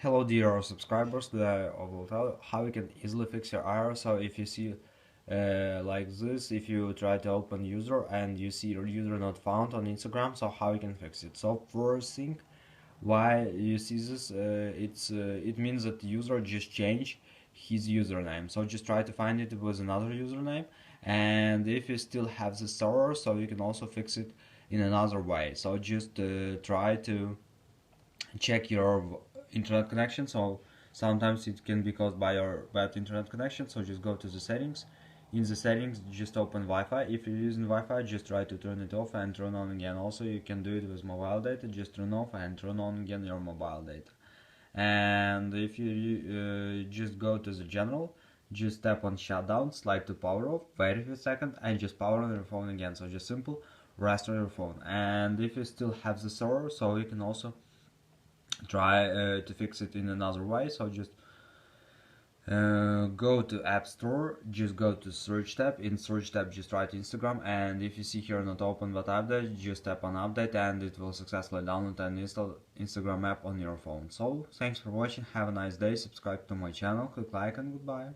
Hello dear subscribers, today I will tell you how you can easily fix your error. So if you see like this, if you try to open user and you see your user not found on Instagram, so how you can fix it. So first thing, why you see this, it means that the user just changed his username. So just try to find it with another username, and if you still have this error, so you can also fix it in another way. So just try to check your internet connection. So sometimes it can be caused by your bad internet connection, so just go to the settings. In the settings, just open Wi-Fi. If you're using Wi-Fi, just try to turn it off and turn on again. Also, you can do it with mobile data. Just turn off and turn on again your mobile data. And if you just go to the general, just tap on shutdown, slide to power off, wait a few seconds, and just power on your phone again. So just simple restore your phone. And if you still have the error, so you can also try to fix it in another way. So just go to App Store, just go to search tab. In search tab, just write Instagram, and if you see here not open but update, just tap on update and it will successfully download and install Instagram app on your phone. So thanks for watching, have a nice day, subscribe to my channel, click like, and goodbye.